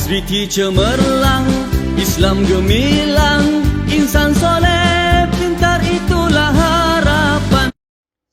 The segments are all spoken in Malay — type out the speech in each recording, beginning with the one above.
Azriti cemerlang, Islam gemilang, insan soleh pintar itulah harapan.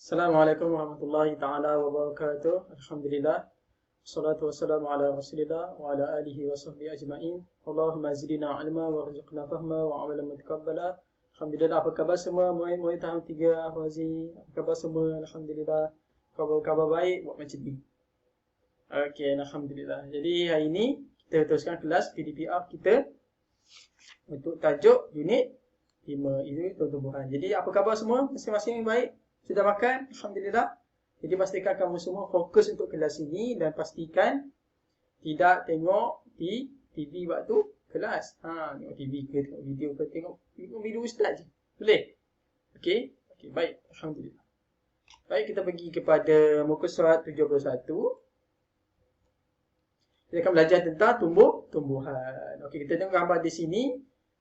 Assalamualaikum warahmatullahi ta'ala wabarakatuh. Alhamdulillah. Wassalatu wassalamu ala rasulillah wa ala alihi wa sahbihi ajma'in. Allahumma zidina ilma wa rizqna fahma wa amalan mutaqabbala. Alhamdulillah, apa khabar semua? Murid-murid tahun 3 Ahwazi. Apa khabar semua? Alhamdulillah. Khabar baik buat macam ni. Okey, alhamdulillah. Jadi hari ini kita teruskan kelas PDPR kita untuk tajuk unit 5, itu tumbuhan. Jadi apa khabar semua? Masing-masing baik? Sudah makan? Alhamdulillah. Jadi pastikan kamu semua fokus untuk kelas ini dan pastikan tidak tengok di TV waktu kelas. Tengok TV ke, tengok video ke, tengok video ustaz je. Boleh? Okey, baik. Alhamdulillah. Baik, kita pergi kepada muka surat 71. Kita akan belajar tentang tumbuhan. Okey, kita tengok gambar di sini.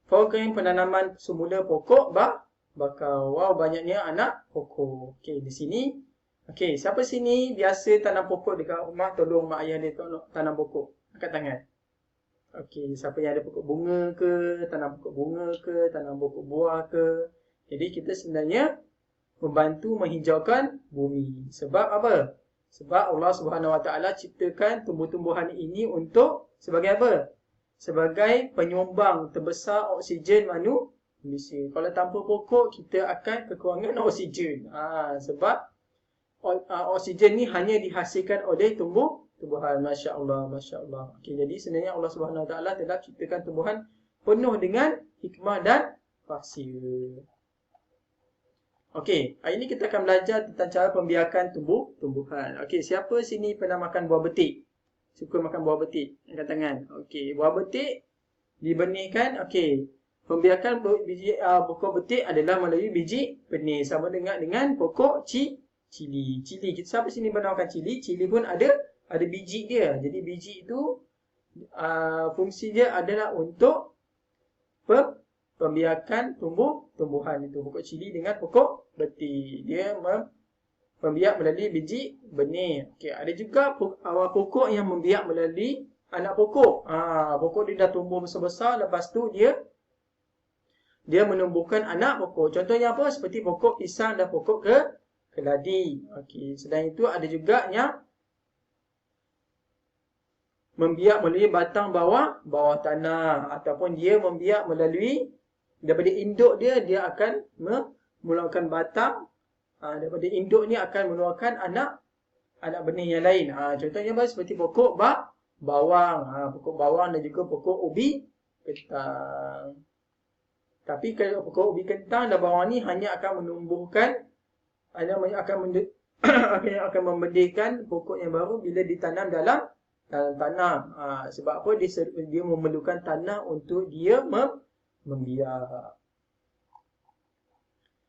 Program penanaman semula pokok bakau. Wow, banyaknya anak pokok. Okey, di sini. Okey, siapa sini biasa tanam pokok dekat rumah? Tolong mak ayah dia tanam pokok. Angkat tangan. Okey, siapa yang ada pokok bunga ke, tanam pokok bunga ke, tanam pokok buah ke. Jadi kita sebenarnya membantu menghijaukan bumi. Sebab apa? Sebab Allah Subhanahu Wa Taala ciptakan tumbuh-tumbuhan ini untuk sebagai apa? Sebagai penyumbang terbesar oksigen manusia. Kalau tanpa pokok kita akan kekurangan oksigen. Sebab oksigen ni hanya dihasilkan oleh tumbuhan. Masya Allah, Masya Allah. Okay, jadi sebenarnya Allah Subhanahu Wa Taala telah ciptakan tumbuhan penuh dengan hikmah dan rahsia. Okey, hari ini kita akan belajar tentang cara pembiakan tumbuhan. Okey, siapa sini pernah makan buah betik? Suka makan buah betik? Angkat tangan. Okey, buah betik dibenihkan. Okey, pembiakan biji pokok betik adalah melalui biji benih. Sama dengan pokok cili. Siapa sini pernah makan cili? Cili pun ada biji dia. Jadi biji itu fungsi dia adalah untuk pembiakan tumbuhan itu. Pokok cili dengan pokok betik. Dia membiak melalui biji benih. Okey, ada juga pokok yang membiak melalui anak pokok. Pokok dia dah tumbuh besar-besar, lepas tu dia menumbuhkan anak pokok. Contohnya apa? Seperti pokok pisang dan pokok keladi. Okey, selain itu ada juga yang membiak melalui batang bawah tanah, ataupun dia membiak melalui daripada induk dia akan mengeluarkan batang. Daripada induk ni akan mengeluarkan anak benih yang lain. Contohnya seperti pokok bawang. Pokok bawang dan juga pokok ubi kentang. Tapi kalau pokok ubi kentang dan bawang ni hanya akan menumbuhkan, akan membedihkan pokok yang baru bila ditanam dalam tanah. Sebab apa? Dia memerlukan tanah untuk dia membiak.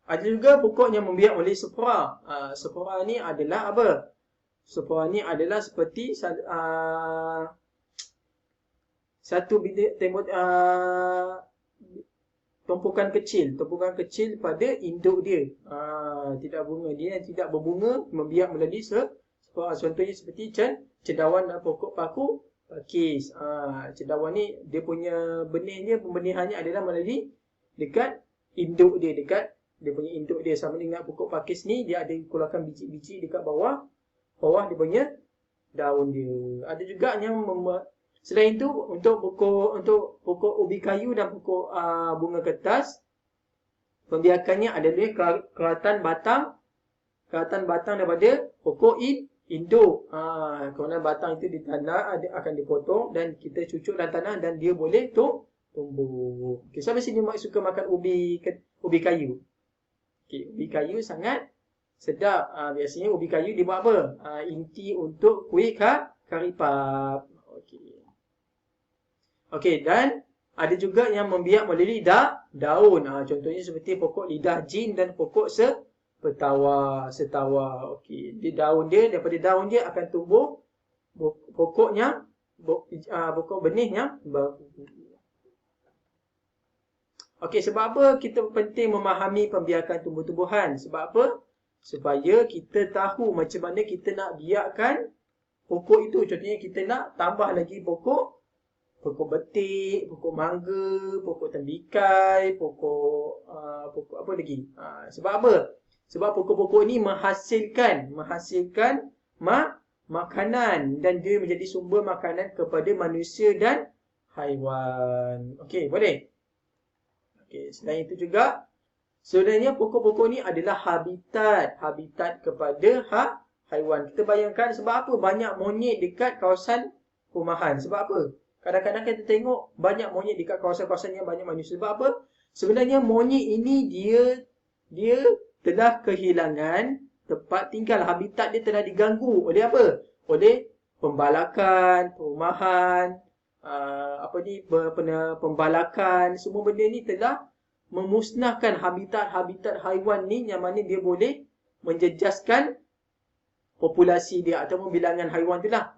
Ada juga pokok yang membiak oleh spora. Spora ni adalah apa? Spora ni adalah seperti satu bidang tumpukan kecil pada induk dia. Tidak bunga, dia tidak berbunga, membiak melalui spora. Contohnya seperti cendawan dan pokok paku pakis. Cendawan ni dia punya pembenihannya adalah melalui dekat induk dia, dekat dia punya induk dia. Sama dengan pokok pakis ni, dia ada keluarkan biji-biji dekat bawah dia punya daun dia. Ada juga yang selain itu untuk pokok ubi kayu dan pokok bunga kertas, pembiakannya adalah keratan batang daripada pokok induk. Kerana batang itu ditanam akan dipotong dan kita cucuk dalam tanah dan dia boleh tumbuh. Okay, siapa sini suka makan ubi kayu? Okay, ubi kayu sangat sedap. Biasanya ubi kayu dibuat apa? Inti untuk kuih karipap. Okey, dan ada juga yang membiak melalui daun. Contohnya seperti pokok lidah jin dan pokok setawa. Okey, daripada daun dia akan tumbuh pokok benihnya baru. Okey, sebab apa kita penting memahami pembiakan tumbuh-tumbuhan? Sebab apa? Supaya kita tahu macam mana kita nak biakkan pokok itu. Contohnya kita nak tambah lagi pokok pokok betik, pokok mangga, pokok tembikai, pokok apa lagi? Sebab apa? Sebab pokok-pokok ni menghasilkan makanan dan dia menjadi sumber makanan kepada manusia dan haiwan. Okey, boleh? Okey, selain itu juga sebenarnya pokok-pokok ni adalah habitat kepada haiwan. Kita bayangkan sebab apa banyak monyet dekat kawasan perumahan? Sebab apa? Kadang-kadang kita tengok banyak monyet dekat kawasan-kawasan yang banyak manusia. Sebab apa? Sebenarnya monyet ini dia telah kehilangan tempat tinggal. Habitat dia telah diganggu oleh apa? Oleh pembalakan, perumahan, pembalakan. Semua benda ni telah memusnahkan habitat haiwan ni yang mana dia boleh menjejaskan populasi dia atau bilangan haiwan tu lah.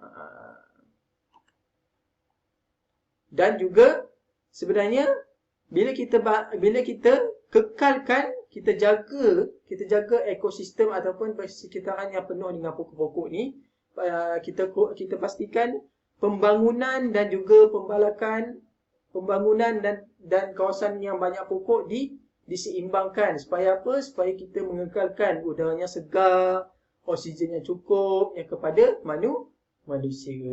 Dan juga sebenarnya bila kita kekalkan, kita jaga ekosistem ataupun persekitaran yang penuh dengan pokok-pokok ni, kita pastikan pembangunan dan juga pembangunan dan kawasan yang banyak pokok diseimbangkan. Supaya apa? Supaya kita mengekalkan udaranya segar, oksigen yang cukup yang kepada manusia.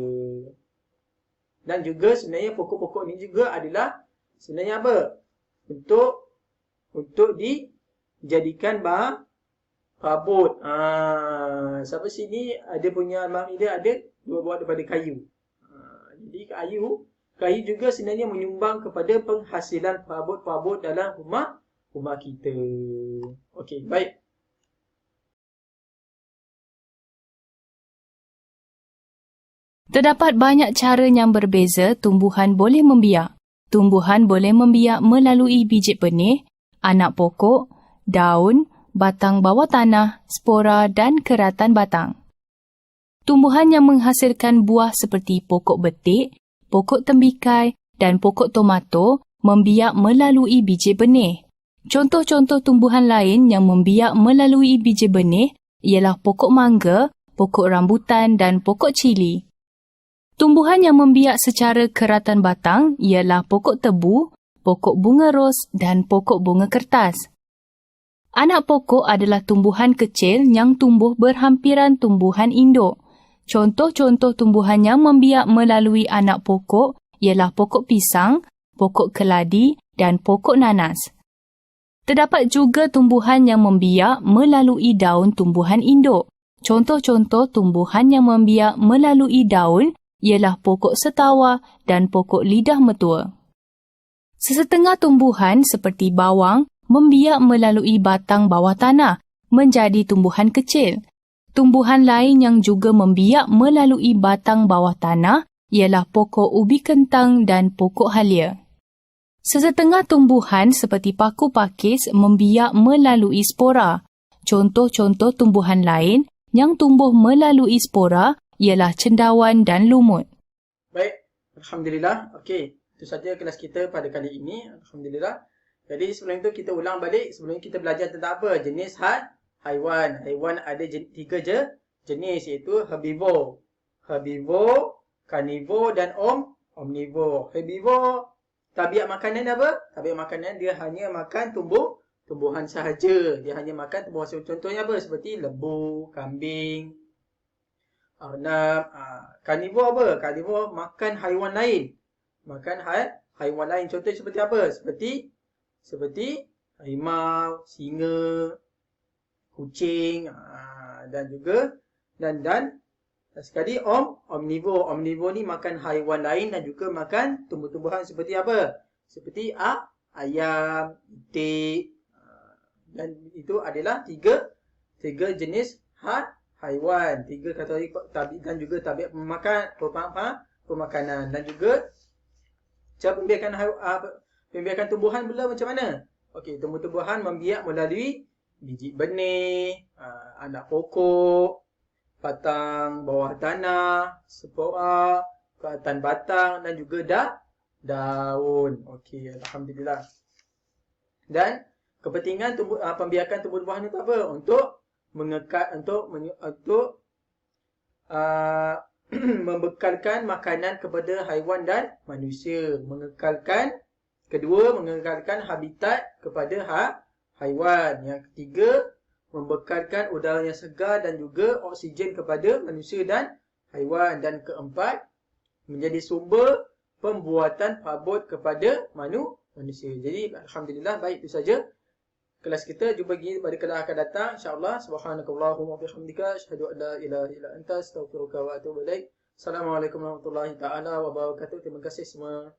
Dan juga sebenarnya pokok-pokok ni juga adalah sebenarnya apa? Untuk dijadikan parabot. Sampai sini ada punya almarhum dia ada buat daripada kayu. Jadi kayu juga sebenarnya menyumbang kepada penghasilan parabot dalam rumah kita. Okey, baik. Terdapat banyak cara yang berbeza tumbuhan boleh membiak. Tumbuhan boleh membiak melalui biji benih, anak pokok, daun, batang bawah tanah, spora dan keratan batang. Tumbuhan yang menghasilkan buah seperti pokok betik, pokok tembikai dan pokok tomato membiak melalui biji benih. Contoh-contoh tumbuhan lain yang membiak melalui biji benih ialah pokok mangga, pokok rambutan dan pokok cili. Tumbuhan yang membiak secara keratan batang ialah pokok tebu, pokok bunga ros dan pokok bunga kertas. Anak pokok adalah tumbuhan kecil yang tumbuh berhampiran tumbuhan induk. Contoh-contoh tumbuhan yang membiak melalui anak pokok ialah pokok pisang, pokok keladi dan pokok nanas. Terdapat juga tumbuhan yang membiak melalui daun tumbuhan induk. Contoh-contoh tumbuhan yang membiak melalui daun ialah pokok setawa dan pokok lidah metua. Sesetengah tumbuhan seperti bawang membiak melalui batang bawah tanah menjadi tumbuhan kecil. Tumbuhan lain yang juga membiak melalui batang bawah tanah ialah pokok ubi kentang dan pokok halia. Sesetengah tumbuhan seperti paku pakis membiak melalui spora. Contoh-contoh tumbuhan lain yang tumbuh melalui spora ialah cendawan dan lumut. Baik, alhamdulillah. Okey, itu saja kelas kita pada kali ini. Alhamdulillah. Jadi sebelum itu kita ulang balik. Sebelum kita belajar tentang apa? Jenis haiwan. Haiwan ada 3 jenis iaitu herbivore, carnivore dan omnivore. Herbivore tabiat makanan apa? Tabiat makanan dia hanya makan tumbuhan sahaja. Dia hanya makan tumbuhan sahaja. Contohnya apa? Seperti lembu, kambing, arnab. Karnivor apa? Karnivor makan haiwan lain. Makan haiwan lain. Contohnya seperti apa? Seperti harimau, singa, kucing, dan juga dan sekali omnivore. Omnivore ni makan haiwan lain dan juga makan tumbuh-tumbuhan seperti apa? Seperti ayam, itik. Dan itu adalah tiga jenis haiwan, 3 kategori dan juga tabiat pemakanan dan juga cara pembiakan tumbuhan pula macam mana? Okey, tumbuh-tumbuhan membiak melalui biji benih, anak pokok, batang bawah tanah, spora, keratan batang dan juga daun. Okey, alhamdulillah. Dan kepentingan pembiakan tumbuh-tumbuhan itu apa? Untuk mengekat membekalkan makanan kepada haiwan dan manusia. Mengekalkan habitat kepada haiwan. Yang ketiga, membekalkan udara yang segar dan juga oksigen kepada manusia dan haiwan. Dan keempat, menjadi sumber pembuatan pabut kepada manusia. Jadi alhamdulillah, baik itu saja kelas kita. Jumpa lagi pada kelas akan datang insya-Allah. Subhanakallahumma wa bihamdika asyhadu an la ilaha illa anta astaghfiruka wa atubu ilaik. Assalamualaikum warahmatullahi taala wabarakatuh. Terima kasih semua.